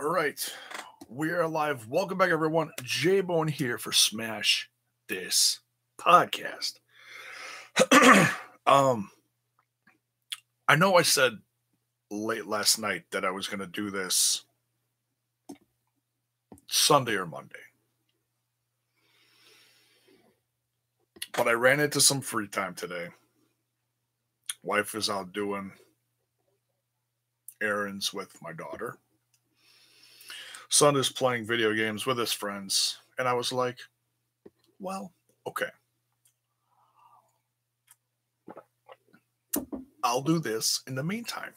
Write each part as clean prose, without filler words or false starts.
All right, we are live. Welcome back, everyone. J-Bone here for Smash This Podcast. um, I know I said late last night that I was going to do this Sunday or Monday, but I ran into some free time today. Wife is out doing errands with my daughter. Son is playing video games with his friends, and I was like, well, okay. I'll do this in the meantime.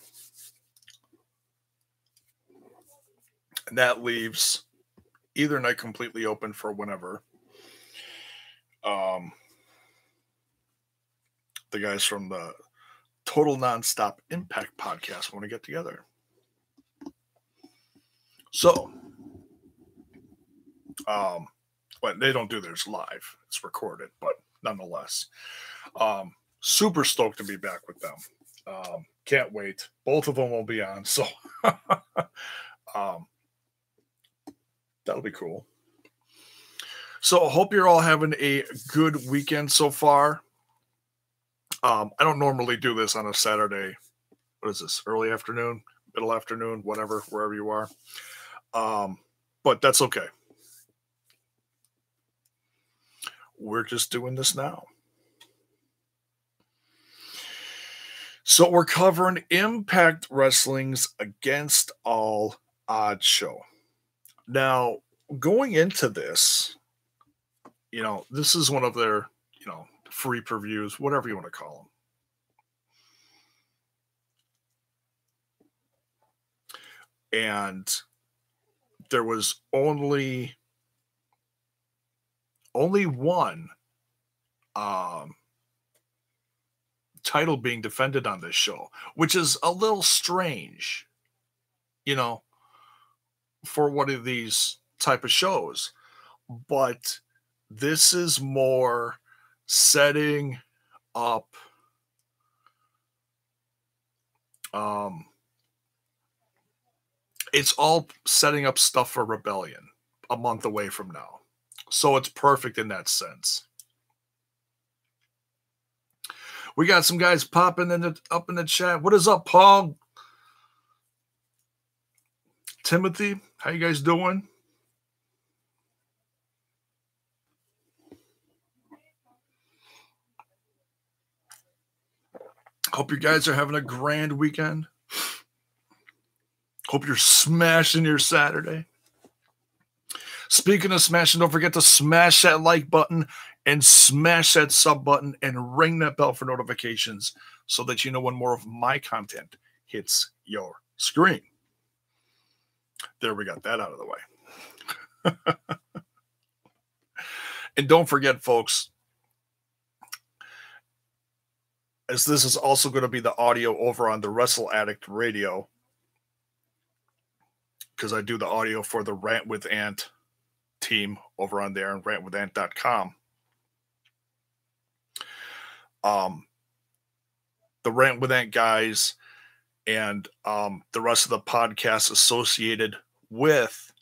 And that leaves either night completely open for whenever the guys from the Total Nonstop Impact podcast want to get together. So, well, they don't do theirs live. It's recorded, but nonetheless, super stoked to be back with them. Can't wait. Both of them will be on, so that'll be cool. So, I hope you're all having a good weekend so far. I don't normally do this on a Saturday. What is this? Early afternoon, middle afternoon, whatever, wherever you are. But that's okay. We're just doing this now. So we're covering Impact Wrestling's Against All Odds show. Now, going into this, this is one of their, free previews, whatever you want to call them. And there was only one title being defended on this show, which is a little strange, for one of these type of shows. But this is more setting up it's all setting up stuff for Rebellion a month away from now. So it's perfect in that sense. We got some guys popping up in the chat. What is up, Paul? Timothy, how you guys doing? Hope you guys are having a grand weekend. Hope you're smashing your Saturday. Speaking of smashing, don't forget to smash that like button and smash that sub button and ring that bell for notifications so that you know when more of my content hits your screen. There, we got that out of the way. And don't forget, folks, as this is also going to be the audio over on the Wrestle Addict Radio, because I do the audio for the Rant With Ant team over on there and rantwithant.com. The Rant With Ant guys and the rest of the podcasts associated with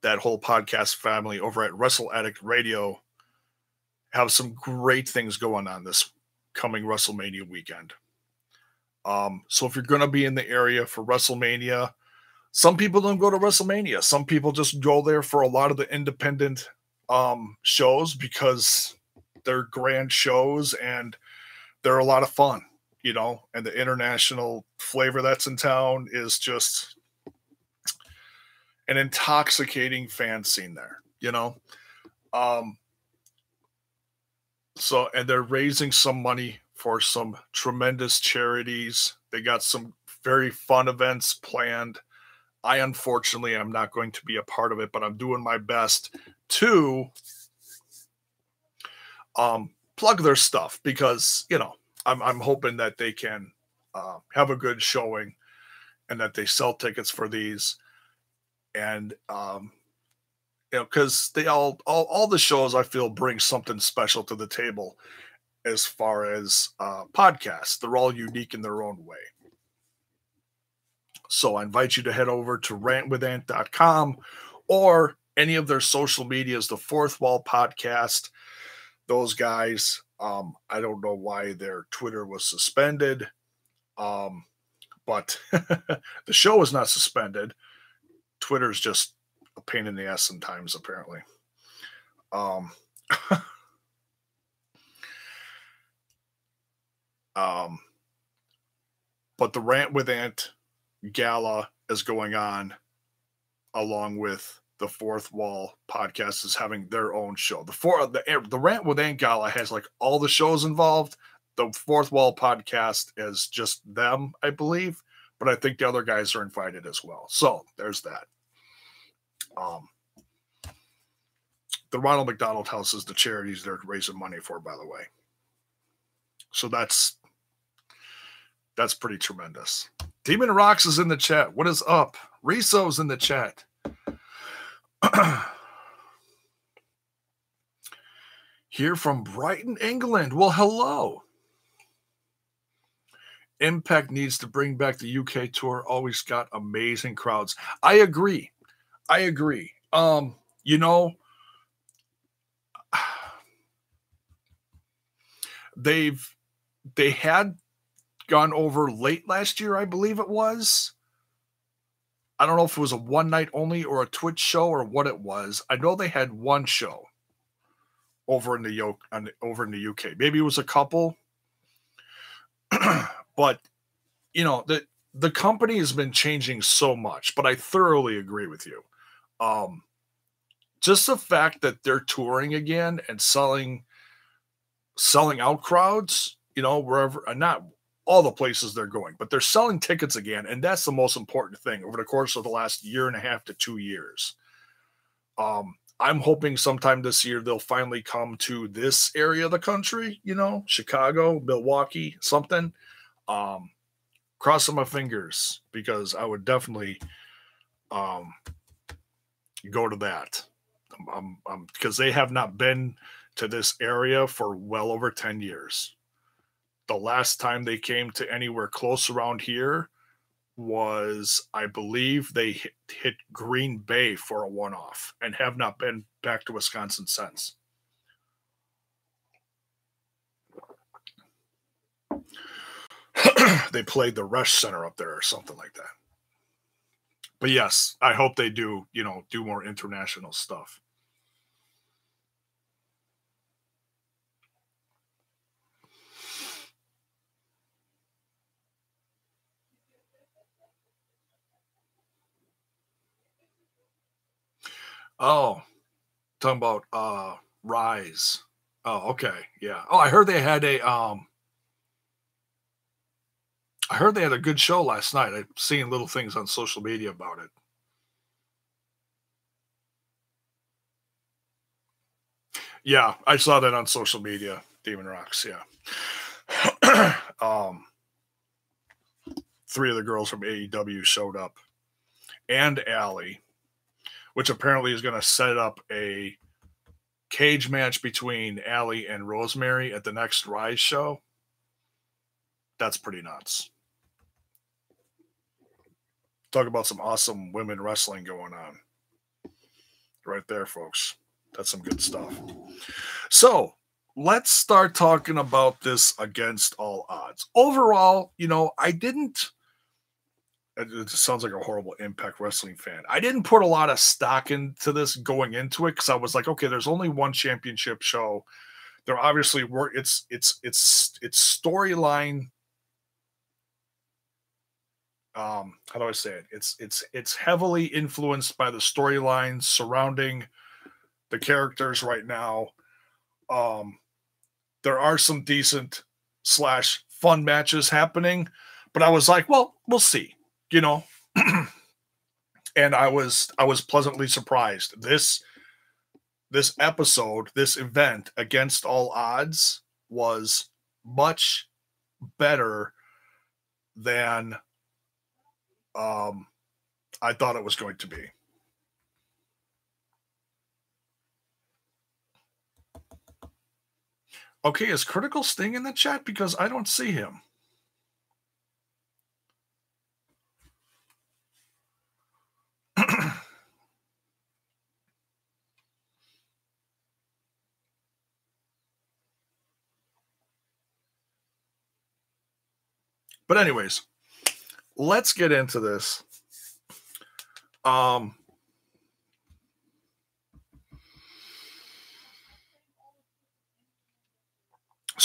that whole podcast family over at Wrestle Addict Radio have some great things going on this coming WrestleMania weekend. So if you're going to be in the area for WrestleMania, some people don't go to WrestleMania. Some people just go there for a lot of the independent shows because they're grand shows and they're a lot of fun, and the international flavor that's in town is just an intoxicating fan scene there, So, and they're raising some money for some tremendous charities. They got some very fun events planned. I unfortunately am not going to be a part of it, but I'm doing my best to plug their stuff because, I'm hoping that they can have a good showing and that they sell tickets for these. And, because they all the shows I feel bring something special to the table as far as podcasts. They're all unique in their own way. So I invite you to head over to rantwithant.com or any of their social medias, the Fourth Wall Podcast. Those guys, I don't know why their Twitter was suspended, but the show is not suspended. Twitter's just a pain in the ass sometimes, apparently. Um, but the Rant with Ant Gala is going on along with the Fourth Wall Podcast is having their own show. The Rant with Ant Gala has like all the shows involved. The Fourth Wall Podcast is just them, I believe, but I think the other guys are invited as well. So there's that. The Ronald McDonald House is the charities they're raising money for, by the way. So that's pretty tremendous. Demon Rocks is in the chat. What is up? Riso's in the chat. Here from Brighton, England. Well, hello. Impact needs to bring back the UK tour. Always got amazing crowds. I agree. You know, they had gone over late last year, I believe it was. I don't know if it was a one night only or a Twitch show or what it was. I know they had one show over in the UK. Maybe it was a couple. But you know, the company has been changing so much, but I thoroughly agree with you. Just the fact that they're touring again and selling out crowds, you know, wherever, not all the places they're going, but they're selling tickets again. And that's the most important thing over the course of the last 1.5 to 2 years. I'm hoping sometime this year they'll finally come to this area of the country, you know, Chicago, Milwaukee, something. Crossing my fingers because I would definitely go to that. Because they have not been to this area for well over 10 years. The last time they came to anywhere close around here was, I believe, they hit Green Bay for a one-off and have not been back to Wisconsin since. They played the Rush Center up there or something like that. But yes, I hope they do, you know, do more international stuff. Oh, talking about Rise. Oh, okay. Yeah. Oh, I heard they had a good show last night. I've seen little things on social media about it. Yeah, I saw that on social media. Demon Rocks, yeah. 3 of the girls from AEW showed up, and Allie, which apparently is going to set up a cage match between Allie and Rosemary at the next Rise show. That's pretty nuts. Talk about some awesome women wrestling going on. Right there, folks. That's some good stuff. So let's start talking about this Against All Odds. Overall, you know, it sounds like a horrible Impact Wrestling fan. I didn't put a lot of stock into this going into it because I was like, okay, there's only one championship show. There obviously were it's storyline. How do I say it? It's heavily influenced by the storylines surrounding the characters right now. There are some decent / fun matches happening, but I was like, well, we'll see, you know. And I was pleasantly surprised. This episode, this event, Against All Odds, was much better than I thought it was going to be. Okay, is Critical Sting in the chat? Because I don't see him. But anyways, let's get into this. So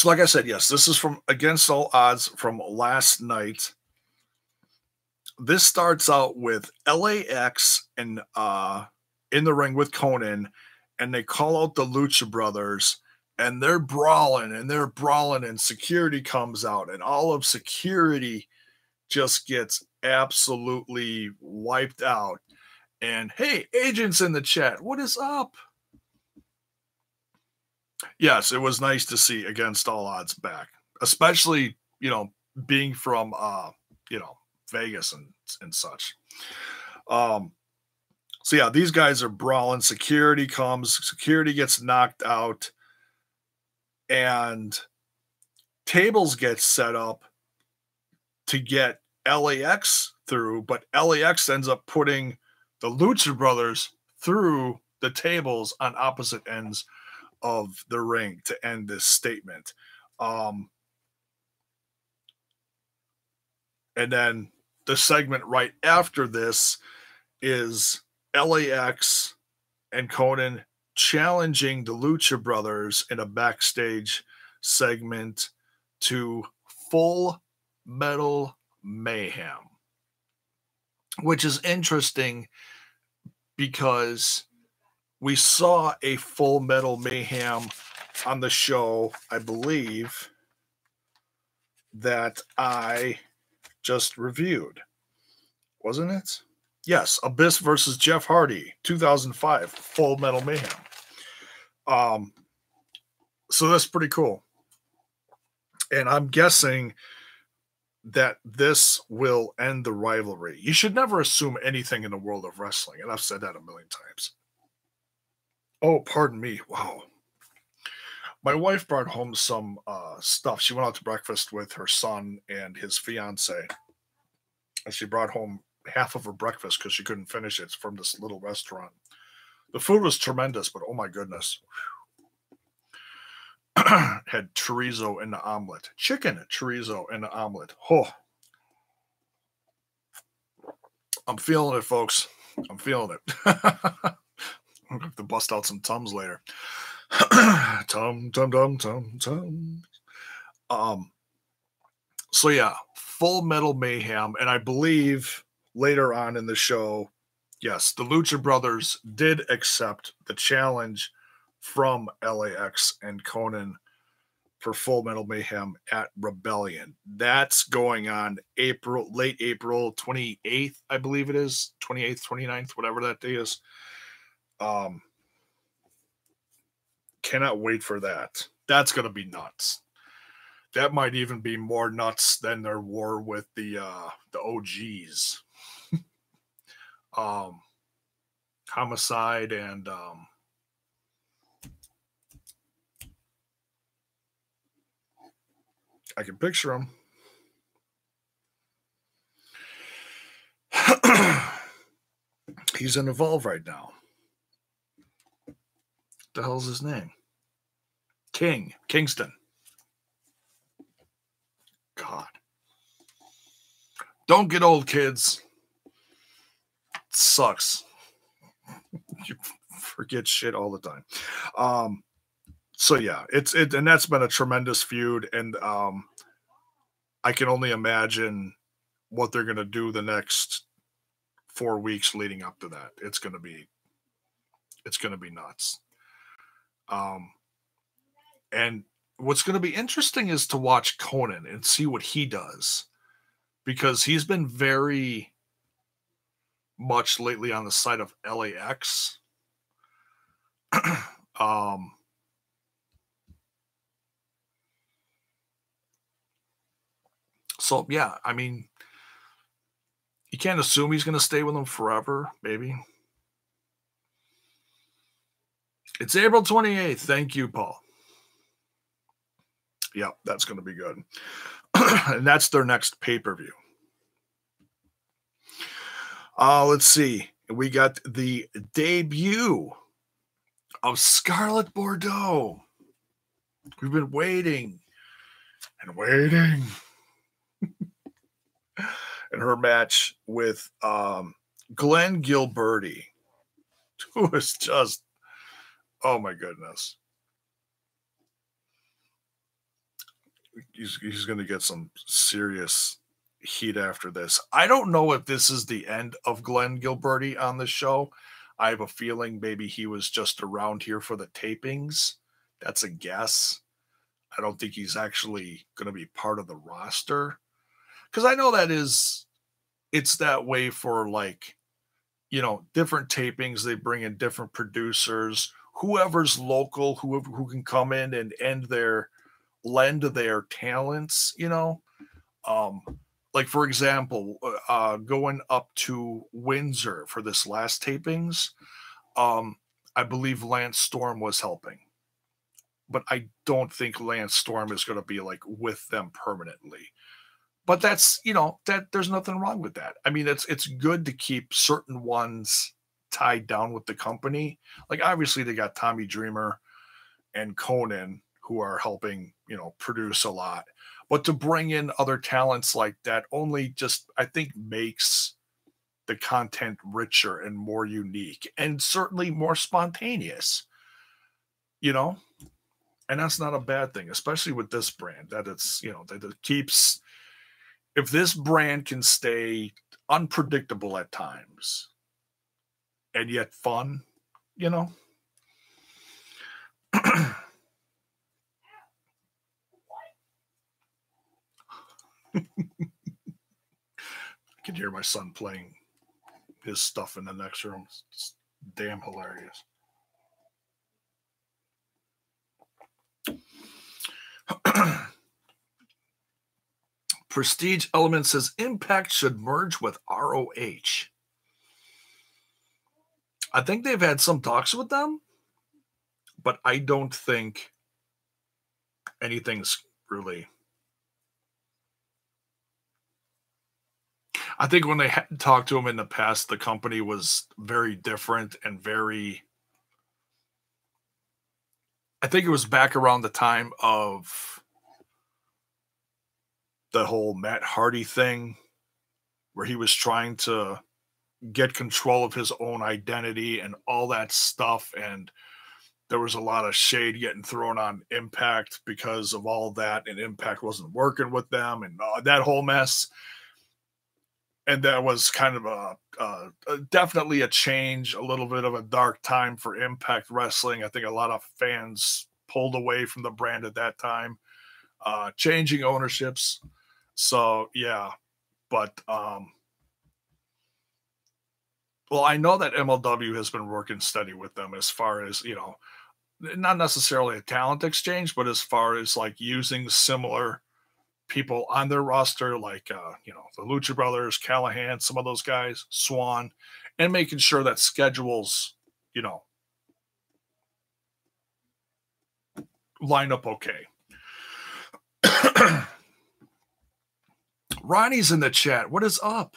like I said, yes, this is from Against All Odds from last night. This starts out with LAX and in the ring with Conan, and they call out the Lucha Brothers, and they're brawling, and security comes out, and all of security just gets absolutely wiped out. And hey, agents in the chat, what is up? Yes, it was nice to see Against All Odds back, especially, being from, Vegas and such. So yeah, these guys are brawling. Security comes, security gets knocked out, and tables get set up to get LAX through, but LAX ends up putting the Lucha Brothers through the tables on opposite ends of the ring to end this statement. And then the segment right after this is LAX and Conan challenging the Lucha Brothers in a backstage segment to Full Metal Mayhem, which is interesting because we saw a Full Metal Mayhem on the show, I believe, that I just reviewed. Wasn't it? Yes, Abyss versus Jeff Hardy, 2005, Full Metal Mayhem. So that's pretty cool. And I'm guessing that this will end the rivalry. You should never assume anything in the world of wrestling, and I've said that a million times. Oh, pardon me. Wow. My wife brought home some stuff. She went out to breakfast with her son and his fiance. And she brought home half of her breakfast because she couldn't finish it from this little restaurant. The food was tremendous, but oh my goodness. Had chorizo in the omelet. Chicken chorizo in the omelet. Oh. I'm feeling it, folks. I'm feeling it. I'm going to have to bust out some Tums later. Tum. So yeah, Full Metal Mayhem. And I believe later on in the show, yes, the Lucha Brothers did accept the challenge from LAX and Conan for Full Metal Mayhem at Rebellion. That's going on late April 28th, I believe it is. 28th, 29th, whatever that day is. Cannot wait for that. That's going to be nuts. That might even be more nuts than their war with the OGs. Homicide and I can picture him. He's in Evolve right now. What the hell's his name? Kingston. God. Don't get old, kids. It sucks. You forget shit all the time. So yeah, and that's been a tremendous feud, and I can only imagine what they're gonna do the next 4 weeks leading up to that. It's gonna be nuts. And what's gonna be interesting is to watch Conan and see what he does, because he's been very much lately on the side of LAX. So yeah, I mean, you can't assume he's going to stay with them forever, maybe. It's April 28th. Thank you, Paul. Yeah, that's going to be good. And that's their next pay-per-view. Let's see. We got the debut of Scarlett Bordeaux. We've been waiting and waiting. in her match with Glenn Gilberti, who is just, oh my goodness. He's going to get some serious heat after this. I don't know if this is the end of Glenn Gilberti on the show. I have a feeling maybe he was just around here for the tapings. That's a guess. I don't think he's actually going to be part of the roster. Because I know it's that way for like, different tapings. They bring in different producers, whoever's local, who can come in and lend their talents, like for example, going up to Windsor for this last tapings, I believe Lance Storm was helping, but I don't think Lance Storm is going to be like with them permanently. But that's, that there's nothing wrong with that. I mean, it's good to keep certain ones tied down with the company. Like obviously they got Tommy Dreamer and Conan who are helping, produce a lot. But to bring in other talents like that only just, I think, makes the content richer and more unique and certainly more spontaneous, and that's not a bad thing, especially with this brand, that it's, that it keeps, if this brand can stay unpredictable at times and yet fun, I can hear my son playing his stuff in the next room. It's damn hilarious. Prestige Element says Impact should merge with ROH. I think they've had some talks with them, but I don't think anything's really. I think when they had talked to him in the past, the company was very different and very. I think it was back around the time of the whole Matt Hardy thing, where he was trying to get control of his own identity and all that stuff. And there was a lot of shade getting thrown on Impact because of all that. And Impact wasn't working with them and that whole mess. And that was kind of definitely a change, a little bit of a dark time for Impact Wrestling. I think a lot of fans pulled away from the brand at that time, changing ownerships. So, yeah. But, well, I know that MLW has been working steady with them as far as, not necessarily a talent exchange, but as far as like using similar people on their roster, like, the Lucha Brothers, Callahan, some of those guys, Swan, and making sure that schedules, line up okay. Ronnie's in the chat. What is up?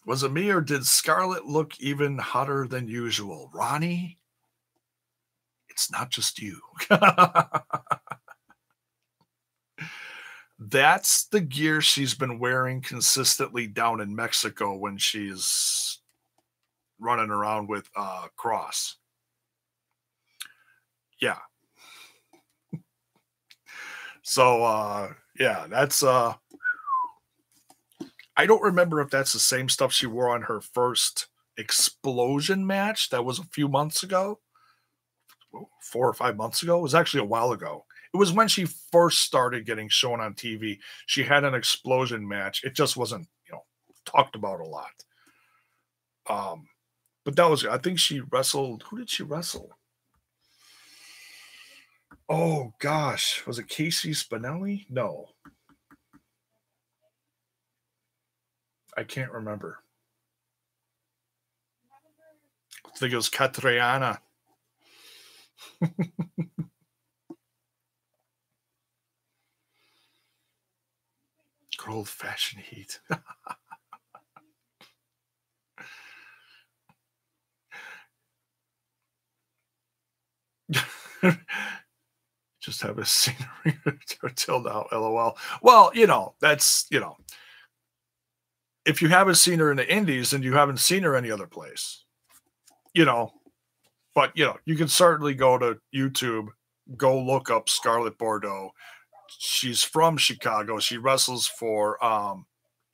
Was it me or did Scarlett look even hotter than usual? Ronnie, it's not just you. That's the gear she's been wearing consistently down in Mexico when she's running around with Cross. Yeah. So, yeah, that's I don't remember if that's the same stuff she wore on her first Explosion match. That was a few months ago, 4 or 5 months ago. It was actually a while ago. It was when she first started getting shown on TV. She had an Explosion match. It just wasn't, talked about a lot. But that was, I think she wrestled. Who did she wrestle? Oh gosh, was it Casey Spinelli? No. I can't remember. I think it was Catriana. Good old-fashioned heat. just have a scenery till now, LOL. Well, that's if you haven't seen her in the Indies, then you haven't seen her any other place, you know. But you can certainly go to YouTube, go look up Scarlett Bordeaux. She's from Chicago. She wrestles for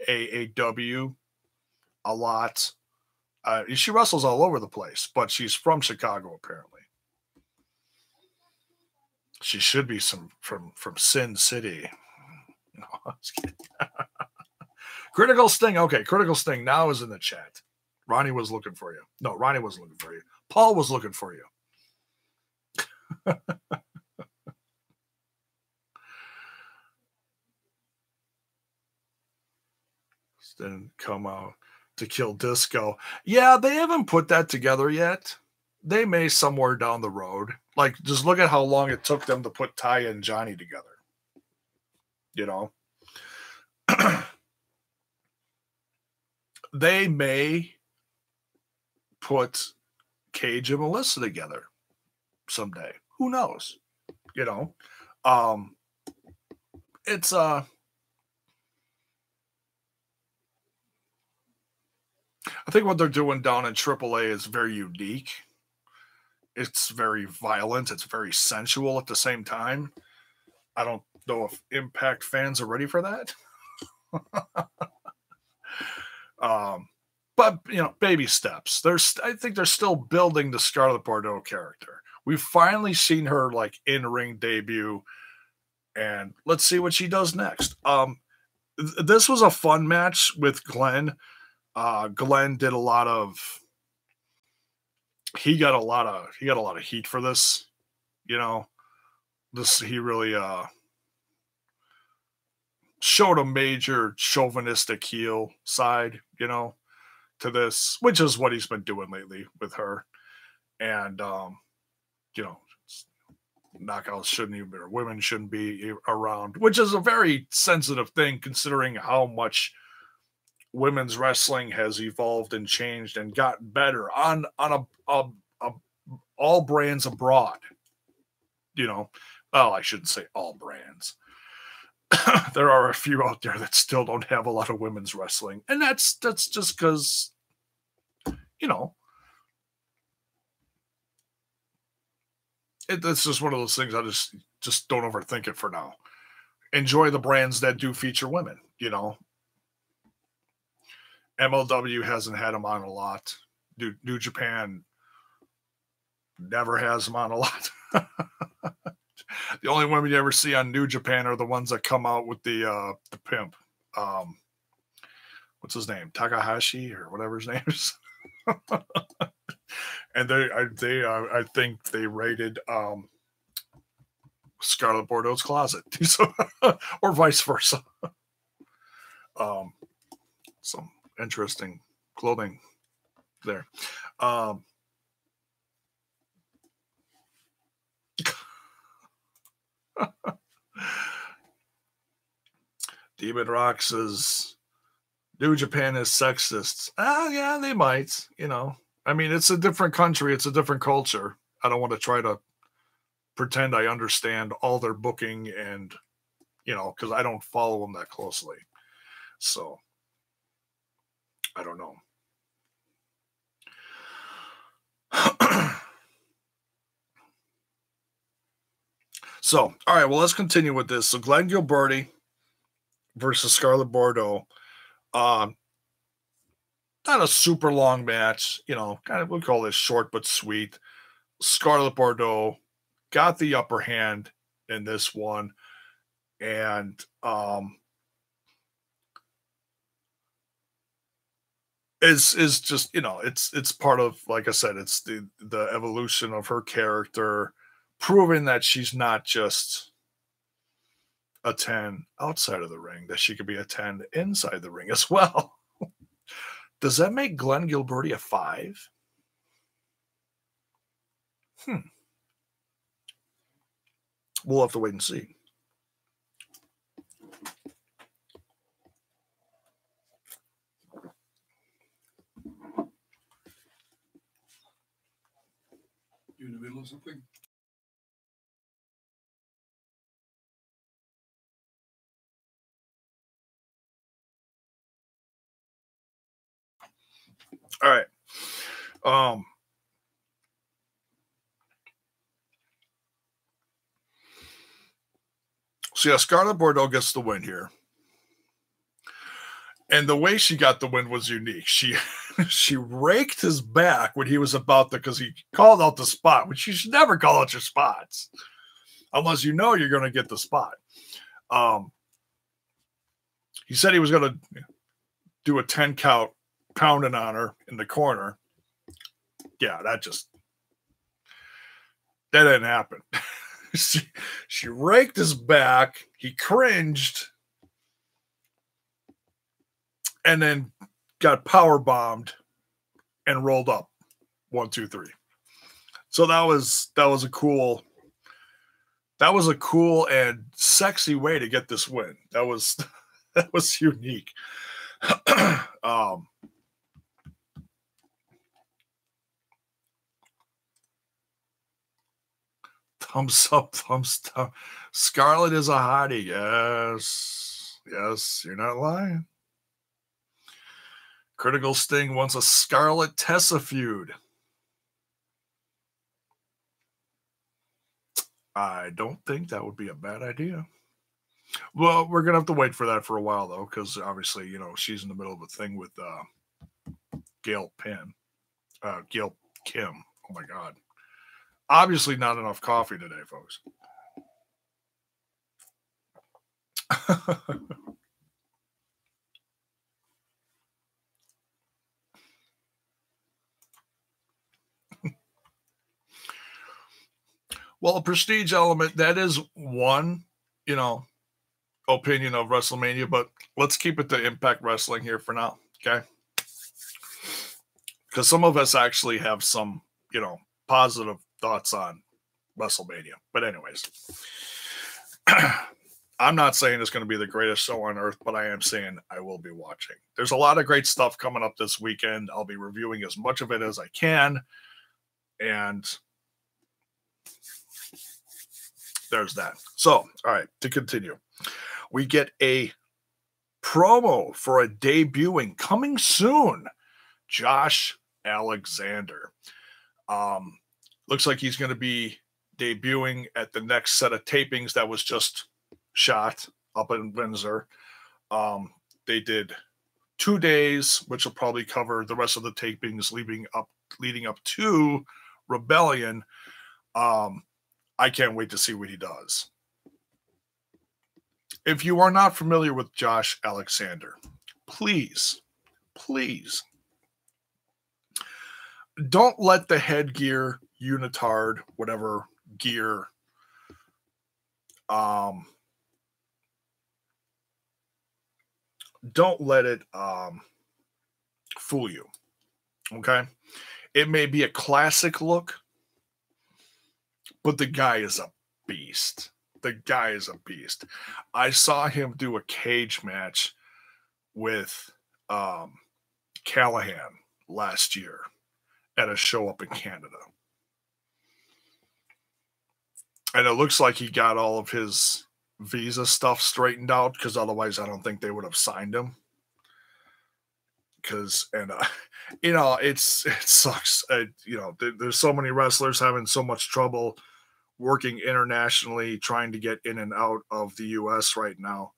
AAW a lot. She wrestles all over the place, but she's from Chicago apparently. She should be from Sin City. No, I was kidding. Critical Sting. Okay, Critical Sting now is in the chat. Ronnie was looking for you. No, Ronnie wasn't looking for you. Paul was looking for you. Didn't come out to kill Disco. Yeah, they haven't put that together yet. They may somewhere down the road. Like, just look at how long it took them to put Taya and Johnny together. They may put Cage and Melissa together someday. Who knows? It's I think what they're doing down in AAA is very unique. It's very violent. It's very sensual at the same time. I don't know if Impact fans are ready for that. But baby steps. I think they're still building the Scarlett Bordeaux character. We've finally seen her like in-ring debut, and let's see what she does next. This was a fun match with Glenn. Glenn did a lot of. He got a lot of heat for this. He really showed a major chauvinistic heel side, to this, which is what he's been doing lately with her. And knockouts shouldn't even be, or women shouldn't be around, which is a very sensitive thing considering how much women's wrestling has evolved and changed and gotten better on all brands abroad. I shouldn't say all brands. There are a few out there that still don't have a lot of women's wrestling, and that's just because it's just one of those things. I just don't overthink it for now. Enjoy the brands that do feature women. MLW hasn't had them on a lot. New Japan never has them on a lot. The only women you ever see on New Japan are the ones that come out with the pimp. What's his name? Takahashi or whatever his name is. And I think they raided Scarlett Bordeaux's closet, or vice versa. Some interesting clothing there. Demon Rock says New Japan is sexist. Yeah, they might. I mean, it's a different country. It's a different culture. I don't want to try to pretend I understand all their booking and, because I don't follow them that closely. So, I don't know. So, all right, well, let's continue with this. So, Glenn Gilberti versus Scarlett Bordeaux. Not a super long match, kind of, we'll call this short but sweet. Scarlett Bordeaux got the upper hand in this one, and is just it's part of, like I said, it's the evolution of her character, proving that she's not just a 10 outside of the ring, that she could be a 10 inside the ring as well. Does that make Glenn Gilberti a 5? We'll have to wait and see. You in the middle of something? All right. Um, so yeah, Scarlett Bordeaux gets the win here. And the way she got the win was unique. She raked his back when he was about to, because he called out the spot, which you should never call out your spots unless you know you're going to get the spot. He said he was going to do a 10 count pounding on her in the corner. Yeah, that didn't happen. she raked his back. He cringed and then got power bombed and rolled up 1, 2, 3. So that was a cool and sexy way to get this win. That was unique. Thumbs up, thumbs down. Scarlett is a hottie. Yes, you're not lying. Critical Sting wants a Scarlett Tessa feud. I don't think that would be a bad idea. Well, we're gonna have to wait for that for a while though, because obviously, she's in the middle of a thing with Gail Kim. Oh my God. Obviously not enough coffee today, folks. Well, a prestige element, that is one, opinion of WrestleMania, but let's keep it to Impact Wrestling here for now, okay? Because some of us actually have some, positive thoughts on WrestleMania. But anyways, I'm not saying it's going to be the greatest show on earth, but I am saying I will be watching. There's a lot of great stuff coming up this weekend. I'll be reviewing as much of it as I can. And there's that. So, all right, to continue. We get a promo for a debuting coming soon, Josh Alexander. Looks like he's going to be debuting at the next set of tapings that was just shot up in Windsor. They did 2 days, which will probably cover the rest of the tapings leading up to Rebellion. I can't wait to see what he does. If you are not familiar with Josh Alexander, please don't let the headgear, unitard, whatever gear, don't let it fool you. Okay? It may be a classic look, but the guy is a beast. I saw him do a cage match with Callahan last year at a show up in Canada. And it looks like he got all of his visa stuff straightened out, because otherwise I don't think they would have signed him. It sucks. There's so many wrestlers having so much trouble working internationally, trying to get in and out of the US right now.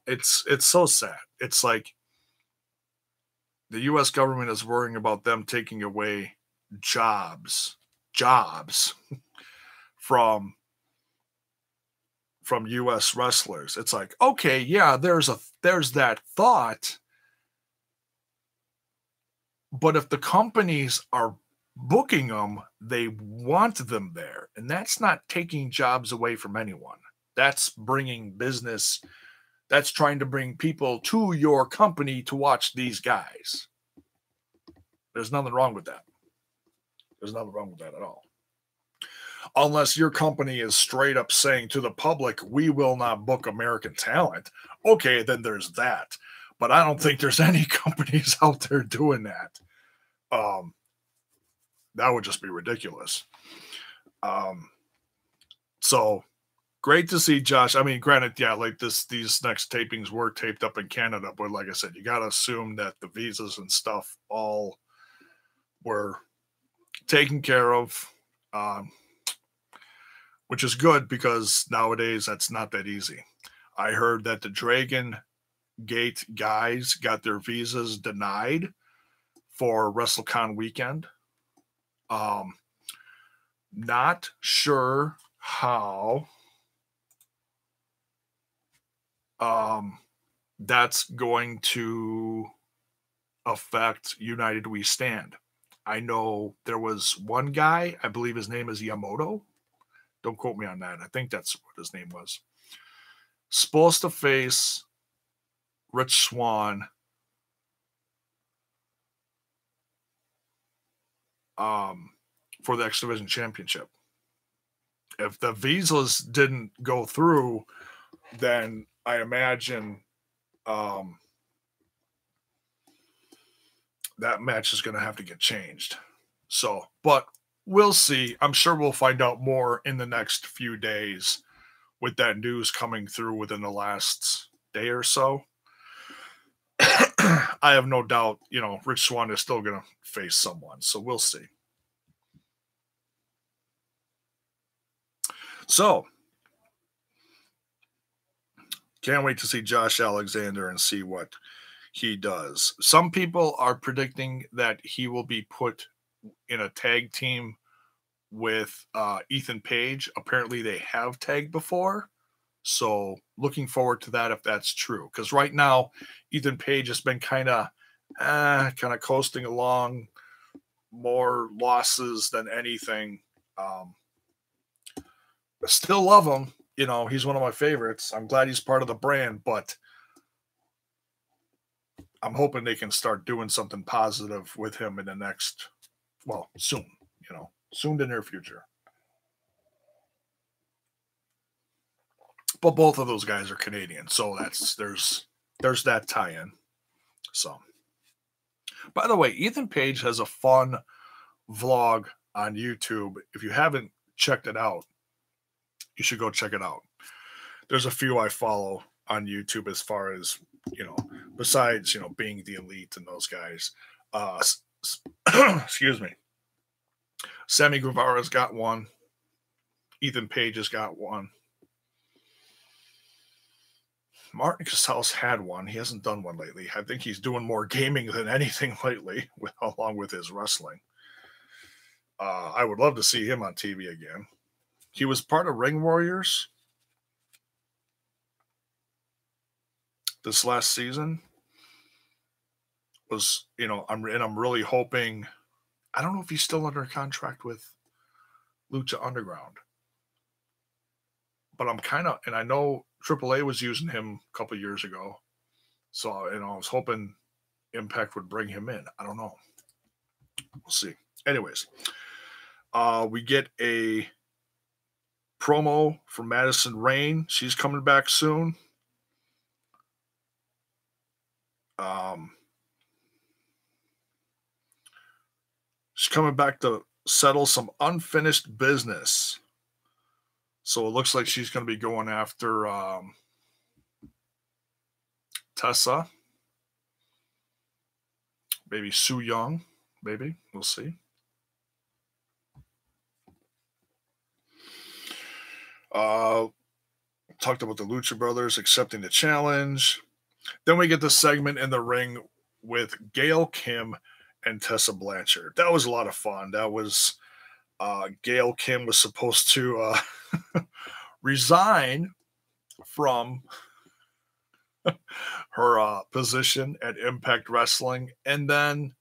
It's so sad. It's like the US government is worrying about them taking away jobs from US wrestlers. It's like, okay, yeah, there's that thought, but if the companies are booking them, they want them there, and that's not taking jobs away from anyone. That's bringing business. That's trying to bring people to your company to watch these guys. There's nothing wrong with that. There's nothing wrong with that at all. Unless your company is straight up saying to the public, we will not book American talent. Okay, then there's that. But I don't think there's any companies out there doing that. That would just be ridiculous. So great to see Josh. I mean, granted, yeah, like these next tapings were taped up in Canada, but like I said, you got to assume that the visas and stuff all were taken care of, which is good because nowadays that's not that easy. I heard that the Dragon Gate guys got their visas denied for WrestleCon weekend. Not sure how that's going to affect United We Stand. I know there was one guy, I believe his name is Yamamoto. Don't quote me on that. I think that's what his name was. Supposed to face Rich Swann for the X Division Championship. If the visas didn't go through, then I imagine that match is going to have to get changed. So, but we'll see. I'm sure we'll find out more in the next few days with that news coming through within the last day or so. I have no doubt, Rich Swann is still going to face someone. So we'll see. So, can't wait to see Josh Alexander and see what he does. Some people are predicting that he will be put in a tag team with Ethan Page. Apparently they have tagged before. So looking forward to that if that's true. Because right now, Ethan Page has been kind of coasting along, more losses than anything. I still love him. He's one of my favorites. I'm glad he's part of the brand, but I'm hoping they can start doing something positive with him in the next, soon, soon to near future. But both of those guys are Canadian, so there's that tie-in. So, by the way, Ethan Page has a fun vlog on YouTube. If you haven't checked it out, you should go check it out. There's a few I follow on YouTube as far as, besides, being the Elite and those guys. Excuse me. Sammy Guevara's got one. Ethan Page has got one. Martin Casals had one. He hasn't done one lately. I think he's doing more gaming than anything lately, along with his wrestling. I would love to see him on TV again. He was part of Ring Warriors this last season. I'm really hoping. I don't know if he's still under contract with Lucha Underground, but and I know AAA was using him a couple years ago, so I was hoping Impact would bring him in. I don't know. We'll see. Anyways, we get a promo from Madison Rayne. She's coming back soon. She's coming back to settle some unfinished business. So it looks like she's going to be going after Tessa. Maybe Su Yung. Maybe. We'll see. Talked about the Lucha Brothers accepting the challenge. Then we get the segment in the ring with Gail Kim and Tessa Blanchard. That was a lot of fun. That was Gail Kim was supposed to resign from her position at Impact Wrestling, and then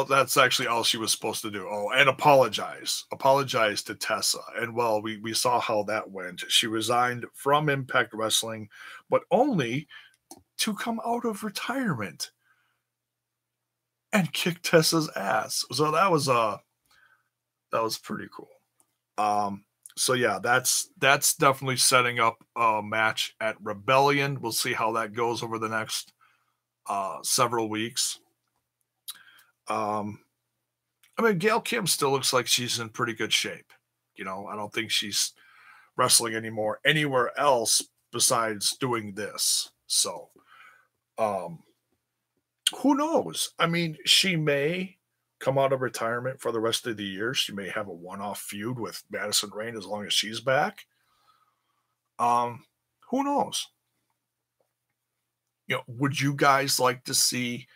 that's actually all she was supposed to do. And apologize to Tessa. And we saw how that went. She resigned from Impact Wrestling, but only to come out of retirement and kick Tessa's ass. So that was pretty cool. So yeah, that's definitely setting up a match at Rebellion. We'll see how that goes over the next several weeks. Gail Kim still looks like she's in pretty good shape. I don't think she's wrestling anymore anywhere else besides doing this. So Um, who knows? I mean, she may come out of retirement for the rest of the year. She may have a one-off feud with Madison Rayne as long as she's back. Um, who knows? Would you guys like to see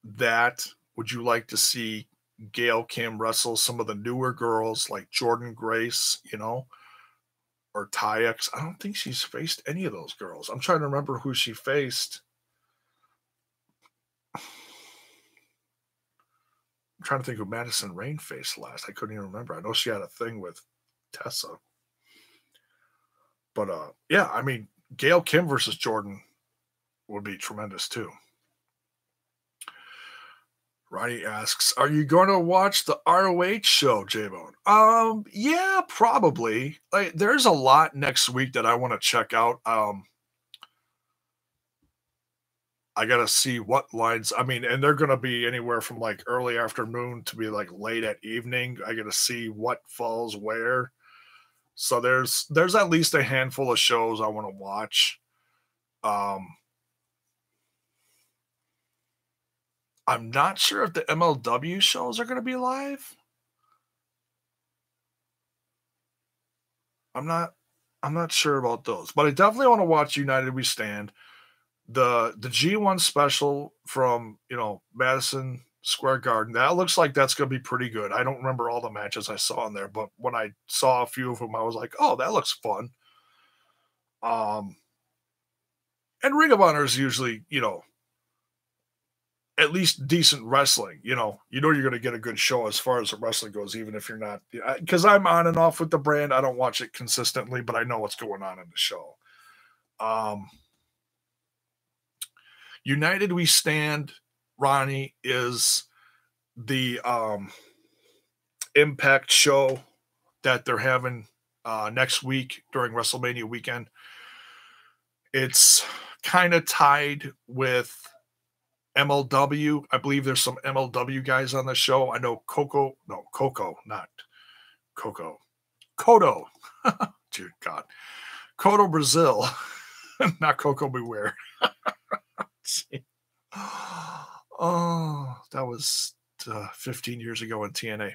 that? Would you like to see Gail Kim wrestle some of the newer girls like Jordan Grace, or Ty? I don't think she's faced any of those girls. I'm trying to remember who she faced. I'm trying to think who Madison Rayne faced last. I couldn't even remember. I know she had a thing with Tessa. But yeah, I mean, Gail Kim versus Jordan would be tremendous too. Ronnie asks, "Are you going to watch the ROH show, J-Bone?" Yeah, probably. Like, there's a lot next week that I want to check out. I gotta see what lines. I mean, and they're gonna be anywhere from like early afternoon to be like late at evening. I gotta see what falls where. So there's at least a handful of shows I want to watch. I'm not sure if the MLW shows are going to be live. I'm not sure about those, but I definitely want to watch United We Stand. The G1 special from, Madison Square Garden. That looks like that's going to be pretty good. I don't remember all the matches I saw in there, but when I saw a few of them, I was like, "Oh, that looks fun." And Ring of Honor is usually, at least decent wrestling. You're going to get a good show as far as the wrestling goes, even if you're not, because I'm on and off with the brand. I don't watch it consistently, but I know what's going on in the show. United We Stand, Ronnie, is the Impact show that they're having next week during WrestleMania weekend. It's kind of tied with MLW. I believe there's some MLW guys on the show. I know Coco, not Coco. Kodo. Dear God. Kodo Brazil. Not Coco Beware. Oh, that was 15 years ago in TNA.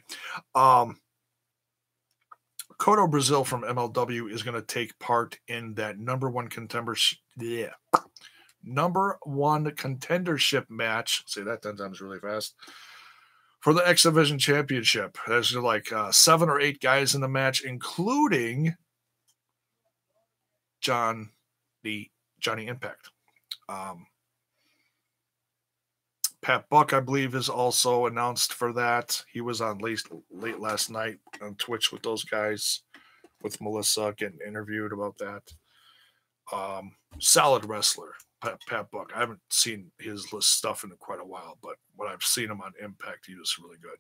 Kodo Brazil from MLW is going to take part in that number one contendership match. Say that 10 times really fast. For the X Division Championship. There's like 7 or 8 guys in the match, including Johnny Impact. Pat Buck, I believe, is also announced for that. He was on late last night on Twitch with those guys, with Melissa, getting interviewed about that. Solid wrestler, Pat Buck. I haven't seen his stuff in quite a while, but when I've seen him on Impact, he was really good.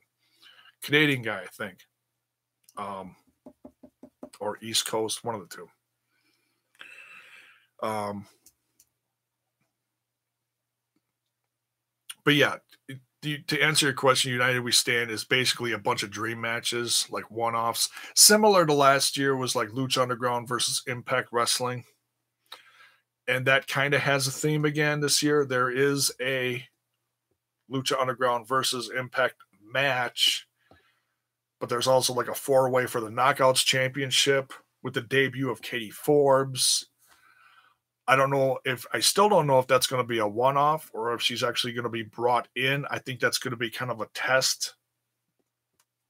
Canadian guy, I think. Or East Coast, one of the two. But yeah, to answer your question, United We Stand is basically a bunch of dream matches, like one-offs. Similar to last year was like Lucha Underground versus Impact Wrestling. And that kind of has a theme again this year. There is a Lucha Underground versus Impact match, but there's also like a 4-way for the Knockouts Championship with the debut of Katie Forbes. I still don't know if that's going to be a one-off or if she's actually going to be brought in. I think that's going to be kind of a test,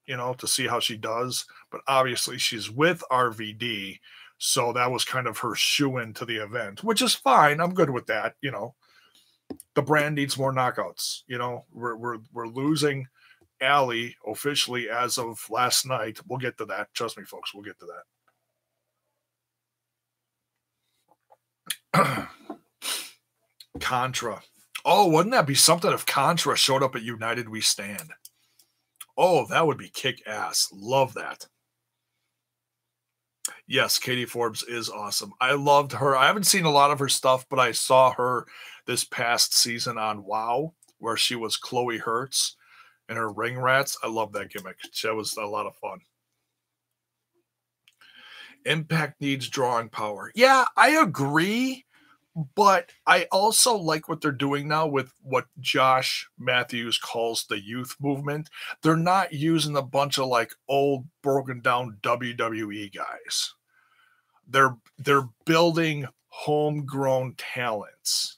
to see how she does. But obviously she's with RVD, so that was kind of her shoe-in to the event, which is fine. I'm good with that. The brand needs more knockouts. We're losing Allie officially as of last night. We'll get to that. Trust me, folks. We'll get to that. Contra. Oh, wouldn't that be something if Contra showed up at United We Stand? Oh, that would be kick-ass. Love that. Yes, Katie Forbes is awesome. I loved her. I haven't seen a lot of her stuff, but I saw her this past season on WoW, where she was Chloe Hertz and her ring rats. I love that gimmick. That was a lot of fun. Impact needs drawing power. Yeah, I agree. But I also like what they're doing now with what Josh Matthews calls the youth movement. They're not using a bunch of like old broken down WWE guys. They're building homegrown talents.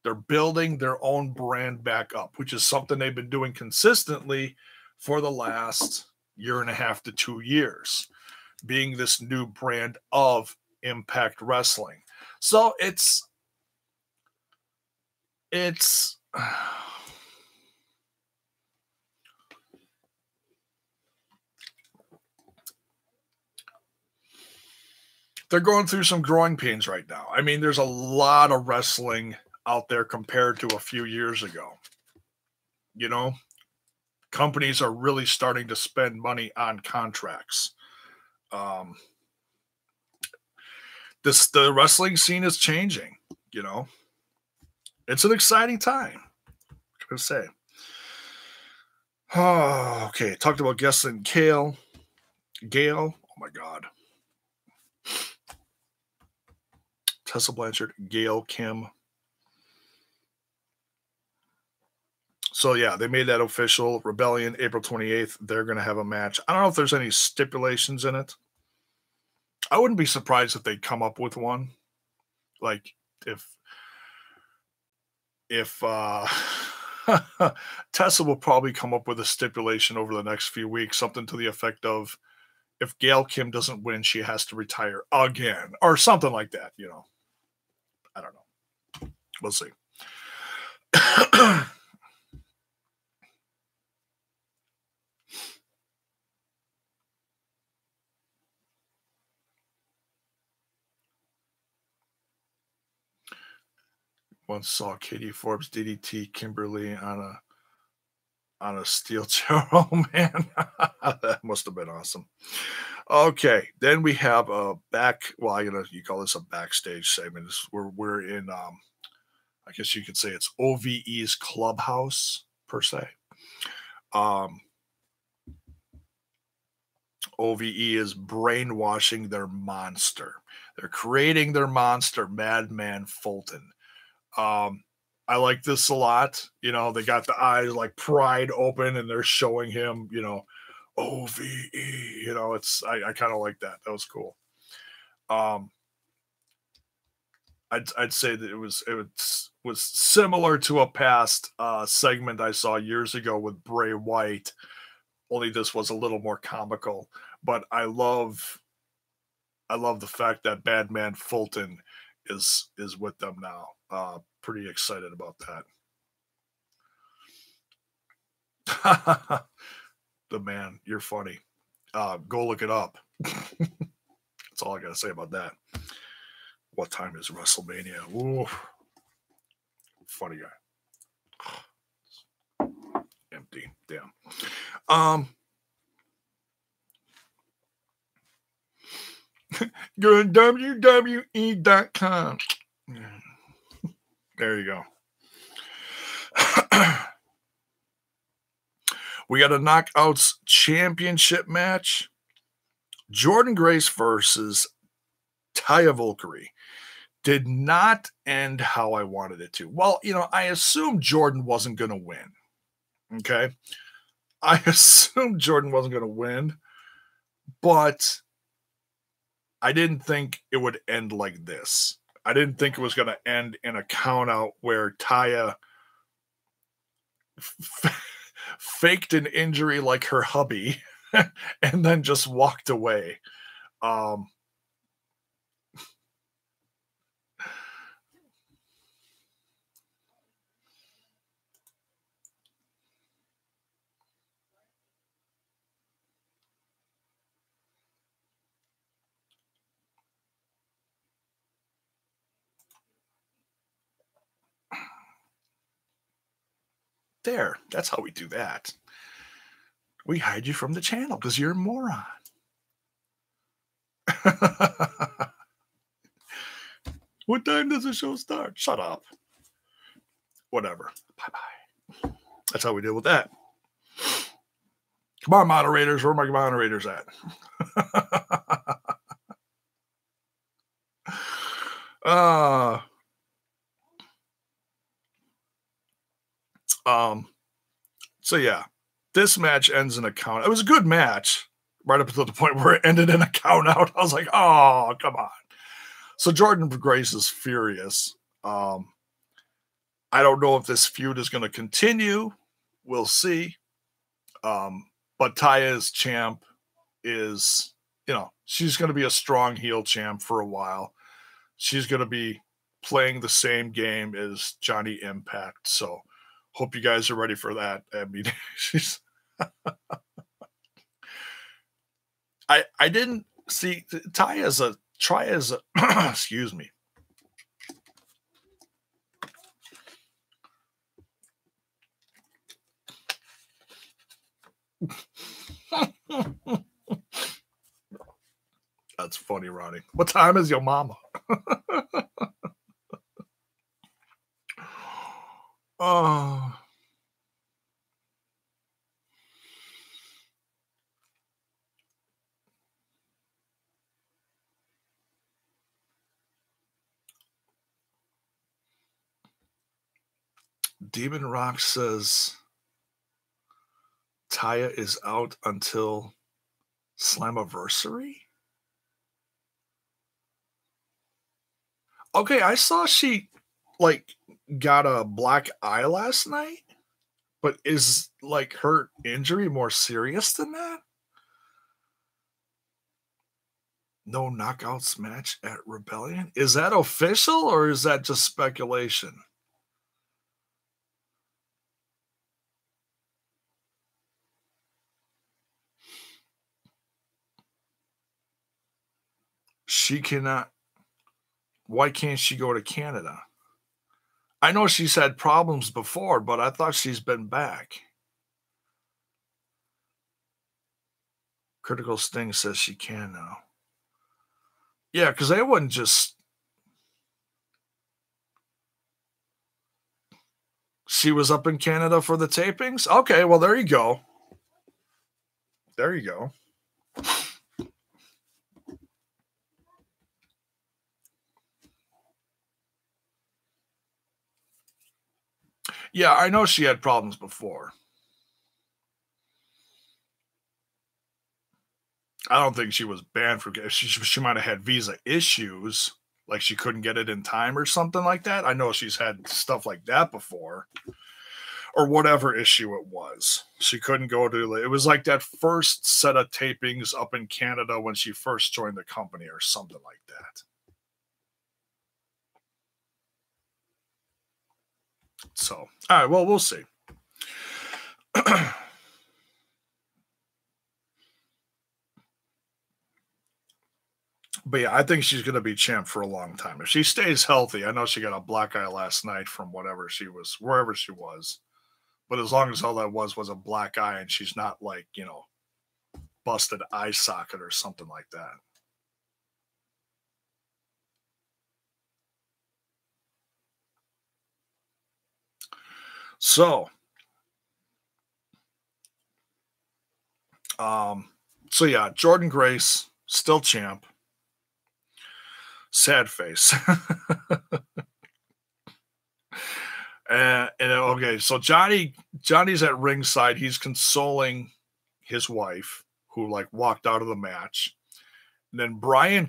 They're building their own brand back up, which is something they've been doing consistently for the last year and a half to 2 years, being this new brand of Impact Wrestling. So it's they're going through some growing pains right now. I mean, there's a lot of wrestling out there compared to a few years ago. You know, companies are really starting to spend money on contracts. Um, the wrestling scene is changing. You know, it's an exciting time. I'm gonna say. Oh, okay. Talked about guests and Gail. Oh my God. Tessa Blanchard, Gail Kim. So yeah, they made that official. Rebellion, April 28th. They're going to have a match. I don't know if there's any stipulations in it. I wouldn't be surprised if they come up with one. Like if Tessa will probably come up with a stipulation over the next few weeks, something to the effect of if Gail Kim doesn't win, she has to retire again, or something like that, you know. I don't know. We'll see. Once saw Katie Forbes DDT Kimberly on a steel chair. Oh man, that must have been awesome. Okay, then we have a you call this a backstage segment. We're in I guess you could say it's OVE's clubhouse per se. OVE is brainwashing their monster. They're creating their monster, Madman Fulton. I like this a lot. You know, they got the eyes like pried open and they're showing him, you know, OVE. You know, I kind of like that. That was cool. I'd say that it was similar to a past segment I saw years ago with Bray Wyatt. Only this was a little more comical. But I love the fact that Badman Fulton is with them now. Pretty excited about that. The man, you're funny. Go look it up. That's all I gotta say about that. What time is WrestleMania? Ooh, funny guy. Empty. Damn. Go to WWE.com. There you go. We got a Knockouts Championship match. Jordan Grace versus Taya Valkyrie. Did not end how I wanted it to. Well, you know, I assumed Jordan wasn't going to win. Okay. I assumed Jordan wasn't going to win, but I didn't think it would end like this. I didn't think it was going to end in a count out where Taya faked an injury like her hubby and then just walked away. There, that's how we do that. We hide you from the channel because you're a moron. What time does the show start? Shut up. Whatever. Bye-bye. That's how we deal with that. Come on, moderators. Where are my moderators at? Um, so yeah, this match ends in a count. It was a good match, right up until the point where it ended in a count out. I was like, oh, come on. So Jordan Grace is furious. Um, I don't know if this feud is going to continue. We'll see. But Taya's champ is, she's going to be a strong heel champ for a while. She's going to be playing the same game as Johnny Impact. So hope you guys are ready for that. I mean, she's. I didn't see Ty as a excuse me. That's funny, Ronnie. What time is your mama? Oh. Demon Rock says Taya is out until Slammiversary? Okay, I saw she got a black eye last night, but is her injury more serious than that? No knockouts match at Rebellion? Is that official or is that just speculation? She cannot. Why can't she go to Canada? I know she's had problems before, but I thought she's been back. Critical Sting says she can now. Yeah, because they wouldn't just. She was up in Canada for the tapings? Okay, well, there you go. There you go. Yeah, I know she had problems before. I don't think she was banned for she might have had visa issues, like she couldn't get it in time or something like that. I know she's had stuff like that before, or whatever issue it was. She couldn't go to it was like that first set of tapings up in Canada when she first joined the company or something like that. So, all right, well, we'll see. But yeah, I think she's going to be champ for a long time. If she stays healthy, I know she got a black eye last night from wherever she was. But as long as all that was a black eye and she's not busted eye socket or something like that. So, yeah, Jordan Grace, still champ. Sad face. and okay, so Johnny's at ringside. He's consoling his wife, who walked out of the match. And then Brian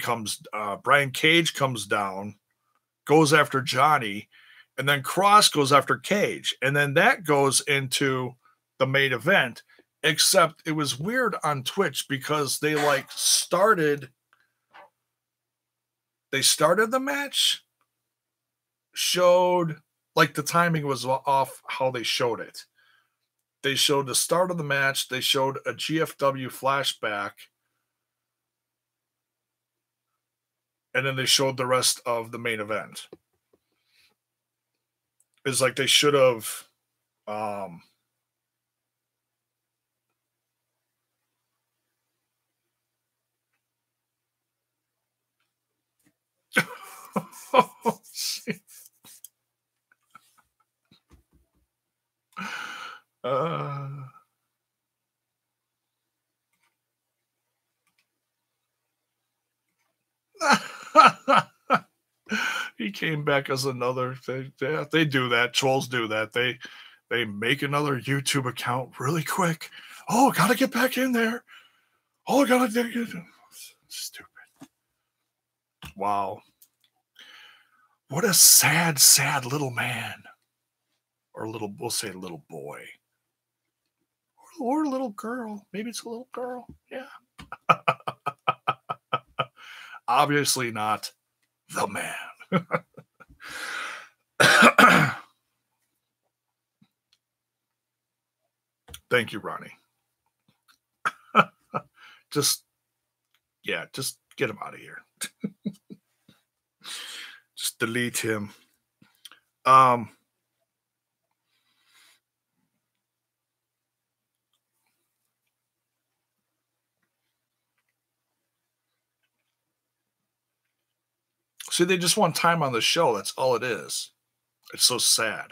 Cage comes down, goes after Johnny, and then Cross goes after Cage. And then that goes into the main event, except it was weird on Twitch because they started the match, showed the timing was off how they showed it. They showed the start of the match, they showed a GFW flashback, and then they showed the rest of the main event. It's like they should have oh, shit. He came back as another. They do that. Trolls do that. They make another YouTube account really quick. Oh, gotta get back in there. Oh, gotta get stupid. Wow. What a sad, sad little man. Or little, we'll say little boy. Or a little girl. Maybe it's a little girl. Yeah. Obviously not the man. Thank you, Ronnie. Just get him out of here. Just delete him. See, they just want time on the show. That's all it is. It's so sad.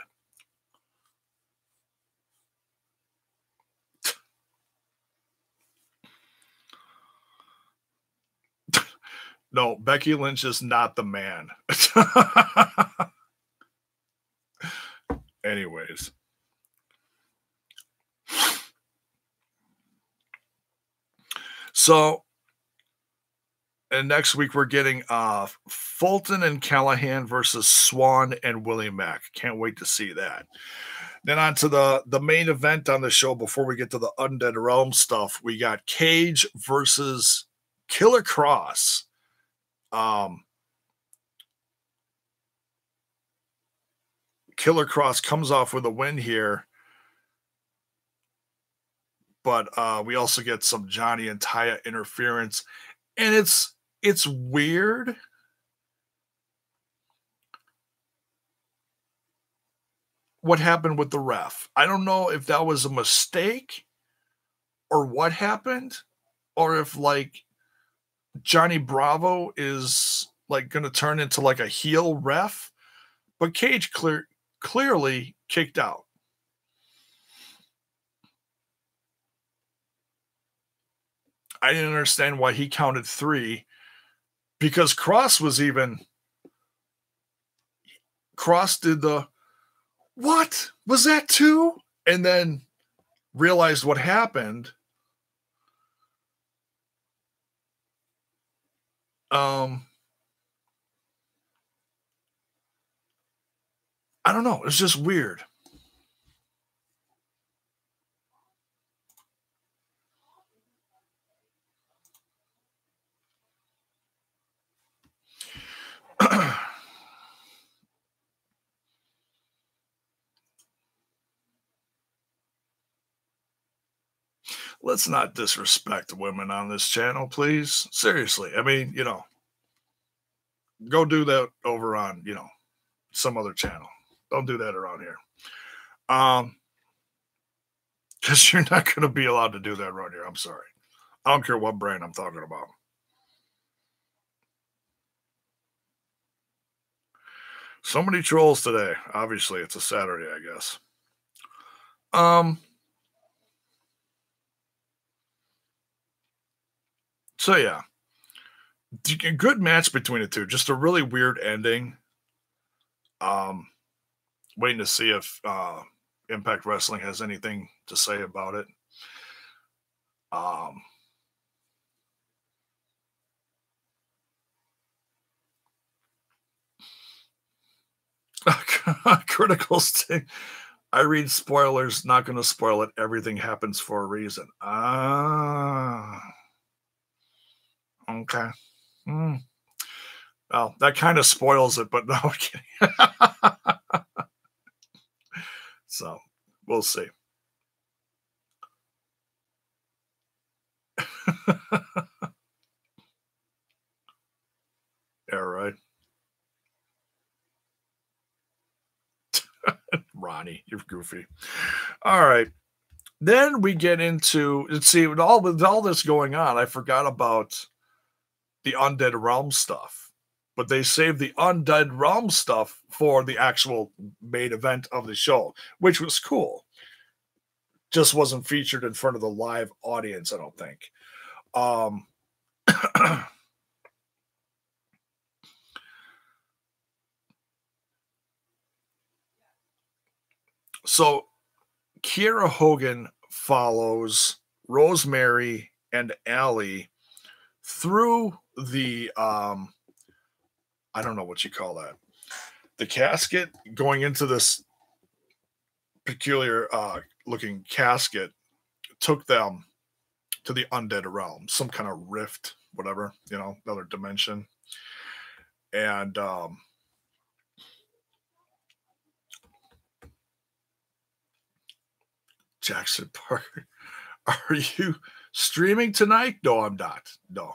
No, Becky Lynch is not the man. Anyways. So, and next week we're getting Fulton and Callahan versus Swan and Willie Mack. Can't wait to see that. Then on to the main event on the show before we get to the Undead Realm stuff. We got Cage versus Killer Cross. Killer Cross comes off with a win here. But we also get some Johnny and Taya interference. And it's weird. What happened with the ref? I don't know if that was a mistake or what happened, or if like Johnny Bravo is like going to turn into like a heel ref, but Cage clearly kicked out. I didn't understand why he counted 3, because Cross did the, what was that 2? And then realized what happened. I don't know. It's just weird. Let's not disrespect women on this channel, please. Seriously. I mean, go do that over on, some other channel. Don't do that around here. Because you're not going to be allowed to do that around here. I'm sorry. I don't care what brand I'm talking about. So many trolls today. Obviously, it's a Saturday, I guess. So yeah, good match between the two. Just a really weird ending. Waiting to see if Impact Wrestling has anything to say about it. Critical sting. I read spoilers, not going to spoil it. Everything happens for a reason. Okay. Well, that kind of spoils it, but no, I'm kidding. So, we'll see. Yeah, right. Ronnie, you're goofy. All right. Then we get into, let's see, with all this going on, I forgot about the Undead Realm stuff. But they saved the Undead Realm stuff for the actual main event of the show, which was cool. Just wasn't featured in front of the live audience, I don't think. So Kiera Hogan follows Rosemary and Allie through the I don't know what you call that. The casket, going into this peculiar looking casket, took them to the undead realm, some kind of rift, whatever, another dimension. And Jackson Parker, are you streaming tonight? No, I'm not. No.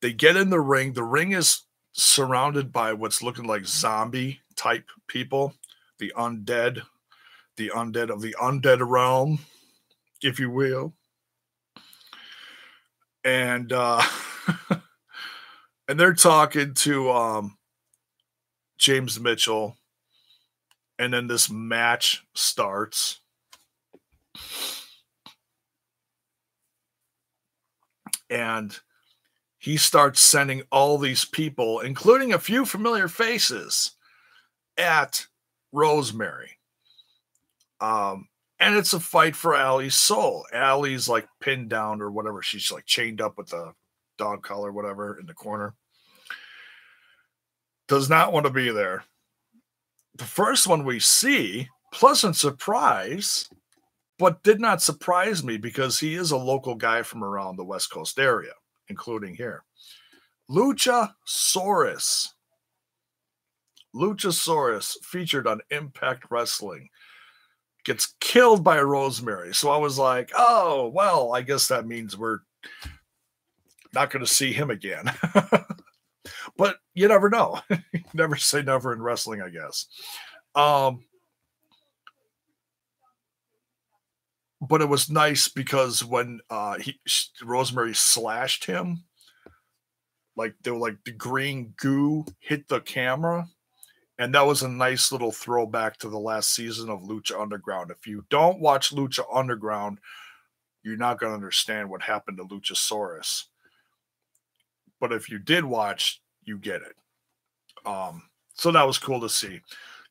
They get in the ring. The ring is surrounded by what's looking like zombie type people, the undead of the undead realm, if you will. And and they're talking to James Mitchell, and then this match starts. And he starts sending all these people, including a few familiar faces, at Rosemary. And it's a fight for Allie's soul. Allie's like pinned down or whatever. She's like chained up with a dog collar, whatever, in the corner. Does not want to be there. The first one we see, pleasant surprise, but did not surprise me because he is a local guy from around the West Coast area, including here. Luchasaurus. Luchasaurus, featured on Impact Wrestling, gets killed by Rosemary. So I was like, oh, well, I guess that means we're not going to see him again. But you never know. Never say never in wrestling, I guess. But it was nice because when Rosemary slashed him, like the green goo hit the camera, and that was a nice little throwback to the last season of Lucha Underground. If you don't watch Lucha Underground, you're not going to understand what happened to Luchasaurus. But if you did watch, you get it. So that was cool to see.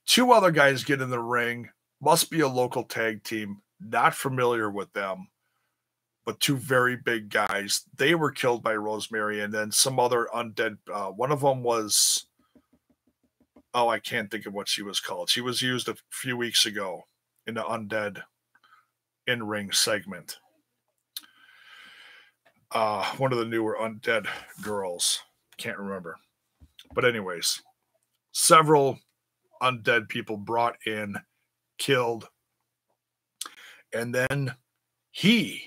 Two other guys get in the ring. Must be a local tag team. Not familiar with them, but two very big guys. They were killed by Rosemary, and then some other undead. One of them was, I can't think of what she was called. She was used a few weeks ago in the undead in-ring segment. One of the newer undead girls. Can't remember. But anyways, several undead people brought in, killed, and then he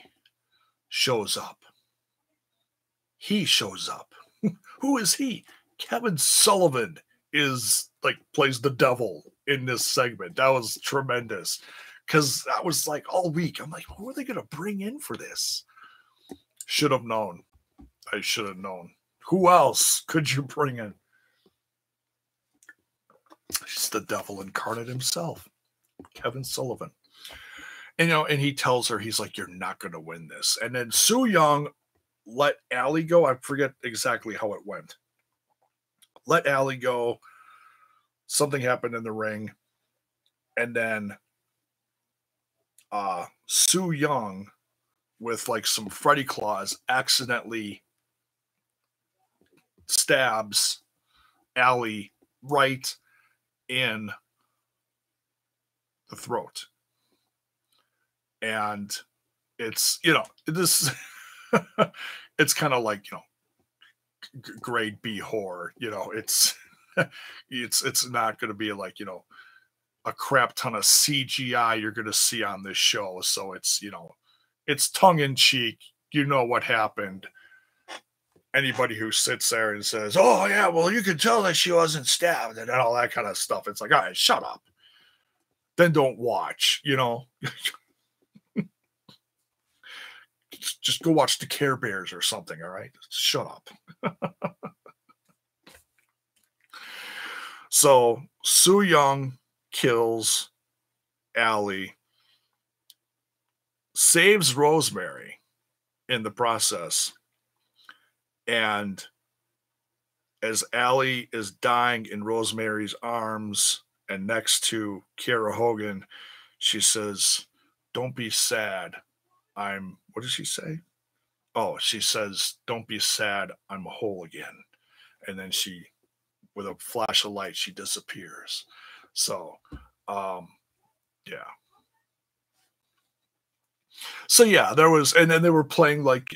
shows up. He shows up. Who is he? Kevin Sullivan plays the devil in this segment. That was tremendous. Because I was like, all week, I'm like, who are they going to bring in for this? Should have known. I should have known. Who else could you bring in? He's the devil incarnate himself, Kevin Sullivan. And he tells her, he's like, you're not going to win this. And then Su Yung let Allie go. I forget exactly how it went. Let Allie go. Something happened in the ring. And then Su Yung, with like some Freddy claws, accidentally stabs Allie right in the throat. And it's, this, it's kind of like, grade B horror, it's, it's not going to be like, a crap ton of CGI you're going to see on this show. So it's, it's tongue in cheek. You know what happened. Anybody who sits there and says, oh yeah, well, you can tell that she wasn't stabbed and all that kind of stuff. It's like, all right, shut up. Then don't watch, Just go watch the Care Bears or something, all right? Shut up. So Su Yung kills Allie, saves Rosemary in the process, and as Allie is dying in Rosemary's arms and next to Kiera Hogan, she says, "Don't be sad. What does she say? Oh, she says, "Don't be sad. I'm whole again." And then with a flash of light, she disappears. So, um, yeah. So yeah, there was, and then they were playing like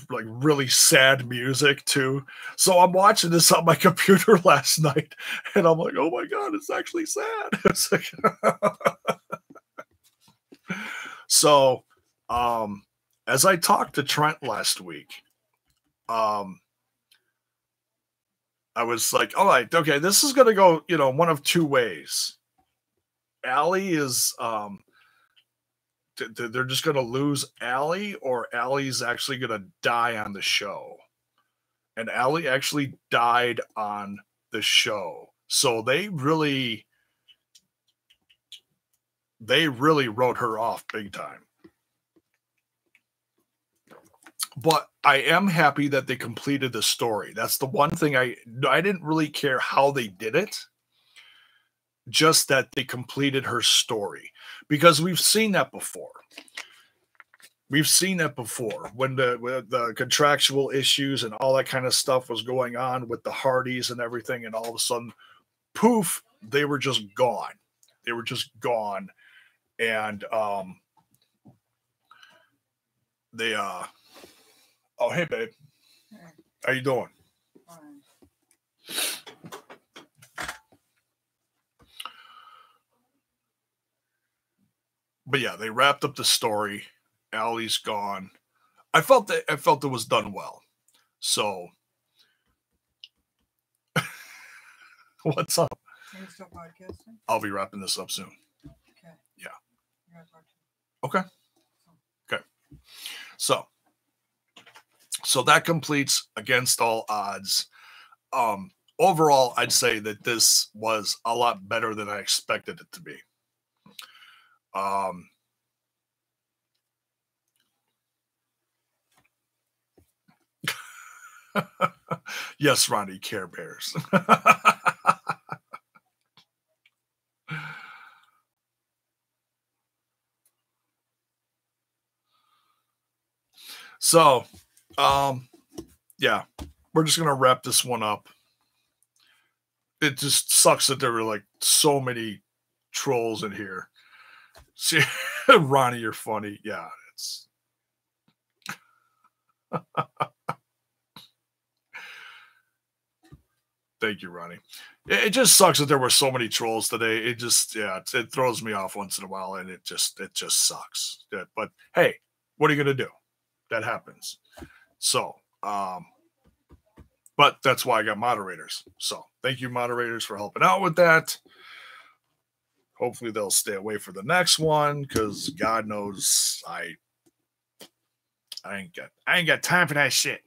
really sad music too. So I'm watching this on my computer last night, and I'm like, oh my god, it's actually sad. It's like, so, um, as I talked to Trent last week, um, I was like, all right, okay, this is gonna go, one of two ways. Allie is they're just going to lose Allie, or Allie's actually going to die on the show. And Allie actually died on the show. So they really wrote her off big time. But I am happy that they completed the story. That's the one thing I didn't really care how they did it. Just that they completed her story, because we've seen that before. We've seen that before when the contractual issues and all that kind of stuff was going on with the Hardys and everything, and all of a sudden, poof, they were just gone. They were just gone, and they oh, hey babe, how you doing? But yeah, they wrapped up the story. Allie's gone. I felt it was done well. So, what's up? Are you still podcasting? I'll be wrapping this up soon. Okay. Yeah. Okay. Okay. So that completes Against All Odds. Overall, I'd say that this was a lot better than I expected it to be. Yes, Ronnie, Care Bears. So, yeah, we're just gonna wrap this one up. It just sucks that there were like so many trolls in here. See, Ronnie, you're funny. Yeah, it's. Thank you, Ronnie. It just sucks that there were so many trolls today. It just, it throws me off once in a while, and it just sucks. But hey, what are you gonna do? That happens. So, but that's why I got moderators. So thank you, moderators, for helping out with that. Hopefully they'll stay away for the next one, because God knows I ain't got time for that shit.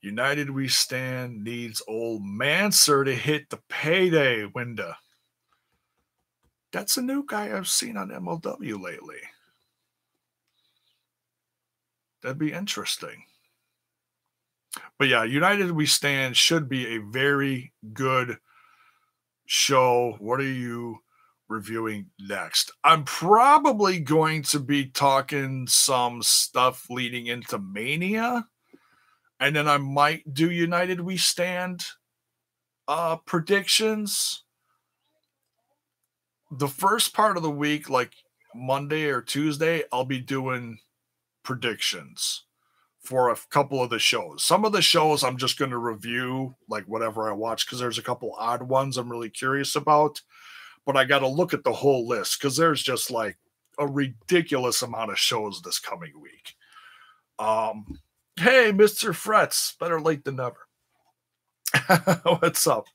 United We Stand needs old Manser to hit the payday window. That's a new guy I've seen on MLW lately. That'd be interesting. But yeah, United We Stand should be a very good show. What are you reviewing next? I'm probably going to be talking some stuff leading into Mania. And then I might do United We Stand predictions. The first part of the week, like Monday or Tuesday, I'll be doing predictions for a couple of the shows. Some of the shows I'm just going to review, like whatever I watch, because there's a couple odd ones I'm really curious about. But I got to look at the whole list, because there's just like a ridiculous amount of shows this coming week. Hey, Mr. Frets, better late than never. What's up?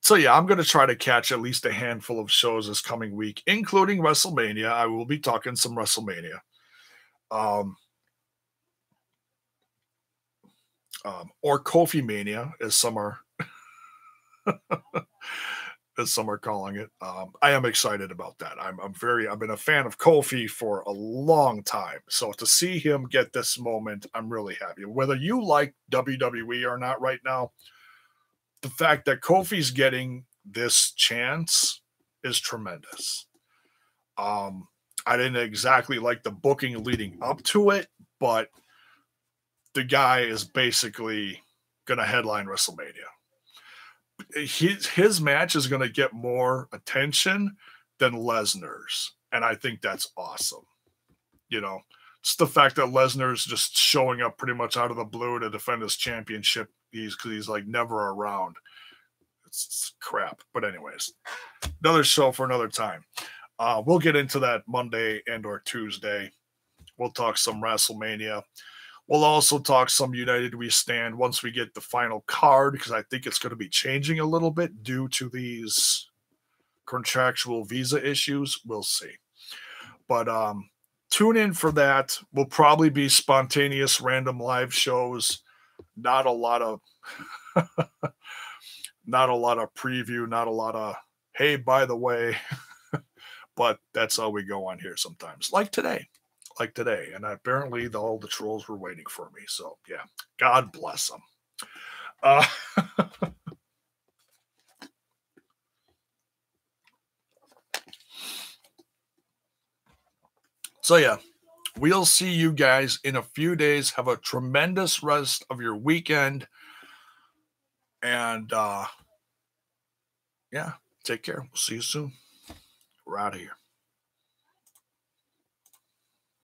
So yeah, I'm going to try to catch at least a handful of shows this coming week, including WrestleMania. I will be talking some WrestleMania. Or Kofi Mania, as some are as some are calling it. I am excited about that. I've been a fan of Kofi for a long time. So to see him get this moment, I'm really happy. Whether you like WWE or not right now, the fact that Kofi's getting this chance is tremendous. I didn't exactly like the booking leading up to it, but the guy is basically going to headline WrestleMania. His match is going to get more attention than Lesnar's, and I think that's awesome. It's the fact that Lesnar's just showing up pretty much out of the blue to defend his championship. He's like never around. It's crap. But anyways, another show for another time. We'll get into that Monday and or Tuesday. We'll talk some WrestleMania. We'll also talk some United We Stand once we get the final card, because I think it's going to be changing a little bit due to these contractual visa issues. We'll see. But tune in for that. Will probably be spontaneous random live shows. Not a lot of preview, not a lot of, hey, by the way. But that's how we go on here sometimes. Like today. And apparently all the trolls were waiting for me. So, yeah, God bless them. So, yeah, we'll see you guys in a few days. Have a tremendous rest of your weekend. And, yeah, take care. We'll see you soon. We're out of here.